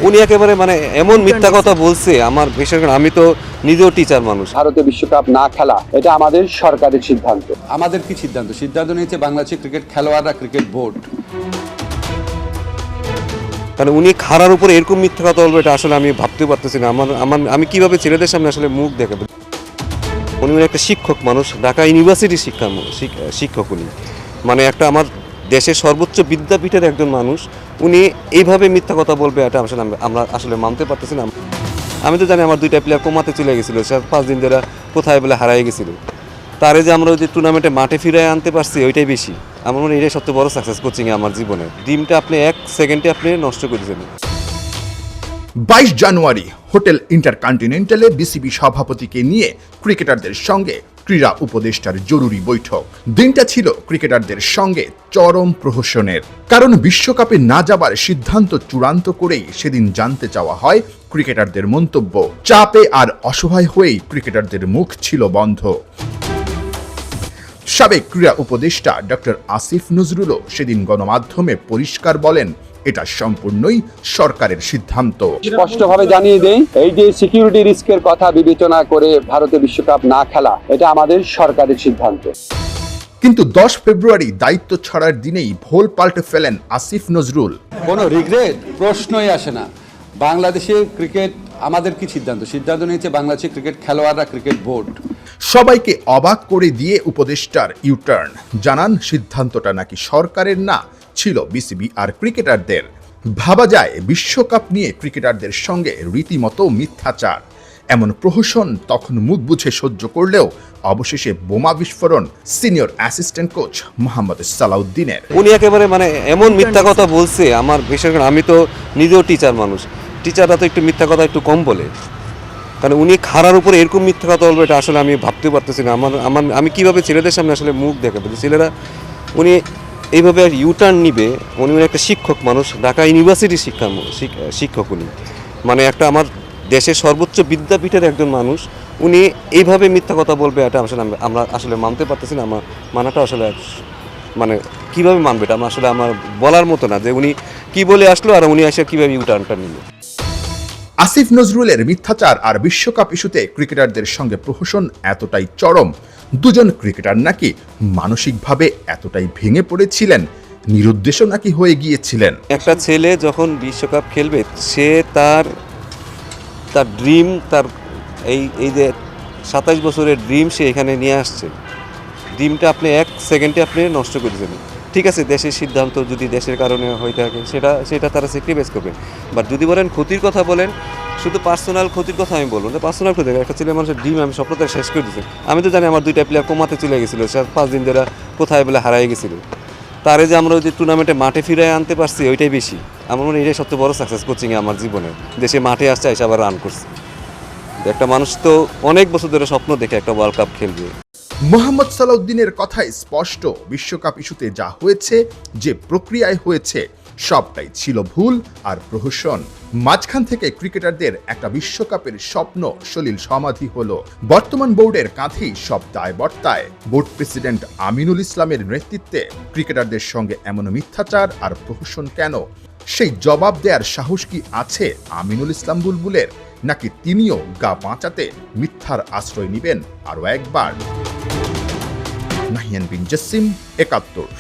উনি একেবারে মানে এমন মিথ্যা কথা বলছে আমার বিশেষ করে আমি তো নিজেও টিচার মানুষ। ভারতে বিশ্বকাপ না খেলা এটা আমাদের সরকারের সিদ্ধান্ত। আমাদের কি সিদ্ধান্ত নিয়েছে বাংলাদেশের ক্রিকেট খেলোয়াড়রা, ক্রিকেট বোর্ড। কারণ উনি খাড়ার উপরে এরকম মিথ্যা কথা বলবে এটা আসলে আমি ভাবতে পারতেছি না। আমি কিভাবে ছেলেদের সামনে আসলে মুখ দেখাবো। উনি একটা শিক্ষক মানুষ, ঢাকা ইউনিভার্সিটির শিক্ষক উনি, মানে একটা আমার দেশের সর্বোচ্চ বিদ্যাপীঠের একজন মানুষ। উনি এইভাবে মিথ্যা কথা বলবে এটা আসলে আমরা আসলে মানতে পারতেছি না। আমি তো জানি আমার দুইটা প্লেয়ার কোমাতে চলে গেছিলো, 5 দিন ধরে কোথায় বলে হারাই গেছিল। তারে যে আমরা ওই যে টুর্নামেন্টে মাঠে ফিরায় আনতে পারছি ওইটাই বেশি। আমার মনে হয় এটাই সবচেয়ে বড় সাকসেস কোচিংয়ে আমার জীবনে। ডিমটা আপনি 1 সেকেন্ডে আপনি নষ্ট করে দিয়েছেন। 22 জানুয়ারি হোটেল ইন্টারকন্টিনেন্টালে বিসিবি সভাপতিকে নিয়ে ক্রিকেটারদের সঙ্গে ক্রীড়া উপদেষ্টার জরুরি বৈঠক। দিনটা ছিল ক্রিকেটারদের সঙ্গে চরম প্রহসনের, কারণ বিশ্বকাপে না যাবার সিদ্ধান্ত চূড়ান্ত করেই সেদিন জানতে চাওয়া হয় ক্রিকেটারদের মন্তব্য। চাপে আর অসহায় হয়েই ক্রিকেটারদের মুখ ছিল বন্ধ। সাবেক ক্রীড়া উপদেষ্টা ডক্টর আসিফ নজরুলও সেদিন গণমাধ্যমে পরিষ্কার বলেন, এটা সম্পূর্ণই সরকারের সিদ্ধান্ত। স্পষ্টভাবে জানিয়ে দেই, এই যে সিকিউরিটি রিস্কের কথা বিবেচনা করে ভারতে বিশ্বকাপ না খেলা এটা আমাদের সরকারের সিদ্ধান্ত। কিন্তু 10 ফেব্রুয়ারি দায়িত্ব ছাড়ার দিনেই ভোল পাল্টে ফেলেন আসিফ নজরুল। কোনো রিগ্রেট প্রশ্নই আসে না। বাংলাদেশের ক্রিকেট আমাদের কি সিদ্ধান্ত নিয়েছে বাংলাদেশের ক্রিকেট খেলোয়াড়রা, ক্রিকেট বোর্ড। সবাইকে অবাক করে দিয়ে উপদেষ্টার ইউটার্ন, জানান সিদ্ধান্তটা নাকি সরকারের না, ছিল বিসিবি আর ক্রিকেটারদের। ভাবা যায় বিশ্বকাপ নিয়ে ক্রিকেটারদের সঙ্গে রীতিমতো মিথ্যাচার। এমন প্রহসন তখন মুখ বুঝে সহ্য করলেও অবশেষে বোমা বিস্ফোরণ সিনিয়র অ্যাসিস্ট্যান্ট কোচ মোহাম্মদ সালাউদ্দিনের। উনি একেবারে মানে এমন মিথ্যা কথা বলছে আমার বিশেষ করে আমি তো নিজেও টিচার মানুষ। টিচাররা তো একটু মিথ্যা কথা একটু কম বলে। কারণ উনি খাড়ার উপরে এরকম মিথ্যা কথা বলবে এটা আসলে আমি ভাবতে পারতেছি না। আমি কিভাবে ছেলেদের সামনে আসলে মুখ দেখাবো। ছেলেরা উনি এইভাবে ইউটার্ন নিবে। উনি একটা শিক্ষক মানুষ, ঢাকা ইউনিভার্সিটির শিক্ষক উনি, মানে একটা আমার দেশের সর্বোচ্চ বিদ্যাপীঠের একজন মানুষ। উনি এইভাবে মিথ্যা কথা বলবে এটা আসলে আমরা আসলে মানতে পারতেছি না। আমার মানাটা আসলে মানে কীভাবে মানবে এটা আসলে আমার বলার মতো না যে উনি কি বলে আসলো আর উনি এসে কীভাবে ইউটার্নটা নিল। আসিফ নজরুলের মিথ্যাচার আর বিশ্বকাপ ইস্যুতে ক্রিকেটারদের সঙ্গে প্রহসন এতটাই চরম, দুজন ক্রিকেটার নাকি মানসিকভাবে এতটাই ভেঙে পড়েছিলেন, নিরুদ্দেশ নাকি হয়ে গিয়েছিলেন। একটা ছেলে যখন বিশ্বকাপ খেলবে সে তার ড্রিম, তার এই যে 27 বছরের ড্রিম সে এখানে নিয়ে আসছে। ড্রিমটা আপনি 1 সেকেন্ডে আপনি নষ্ট করে দিয়েছেন। ঠিক আছে, দেশের সিদ্ধান্ত যদি দেশের কারণে হয়ে থাকে সেটা তারা স্যাক্রিফাইস করবে। বাট যদি বলেন ক্ষতির কথা বলেন, শুধু পার্সোনাল ক্ষতির কথা আমি বলবো না। পার্সোনাল ক্ষতি একটা ছেলে মানুষের ড্রিম আমি স্বপ্নটা শেষ করে দিয়েছি। আমি তো জানি আমার দুইটা প্লেয়ার কোমাতে চলে গেছিলো, 5 দিন ধরে কোথায় বলে হারাই গেছিল। তারে যে আমরা ওই যে টুর্নামেন্টে মাঠে ফিরায় আনতে পারছি ওইটাই বেশি। আমার মনে হয় এটাই সবচেয়ে বড় সাকসেস কোচিংয়ে আমার জীবনে। দেশে মাঠে আসছে এসে আবার রান করছে। একটা মানুষ তো অনেক বছর ধরে স্বপ্ন দেখে একটা ওয়ার্ল্ড কাপ খেলবে। মোহাম্মদ সালাউদ্দিনের কথাই স্পষ্ট, বিশ্বকাপ ইস্যুতে যা হয়েছে, যে প্রক্রিয়ায় হয়েছে, সবটাই ছিল ভুল আর প্রহসন। মাঝখান থেকে ক্রিকেটারদের একটা বিশ্বকাপের স্বপ্ন সলিল সমাধি হলো। বর্তমান বোর্ডের কাঁধেই সব দায় বর্তায়। বোর্ড প্রেসিডেন্ট আমিনুল ইসলামের নেতৃত্বে ক্রিকেটারদের সঙ্গে এমন মিথ্যাচার আর প্রহসন কেন, সেই জবাব দেওয়ার সাহস কি আছে আমিনুল ইসলাম বুলবুলের, নাকি তিনিও গা বাঁচাতে মিথ্যার আশ্রয় নেবেন আরও একবার? নাহিয়ান বিন জসিম, ৭১।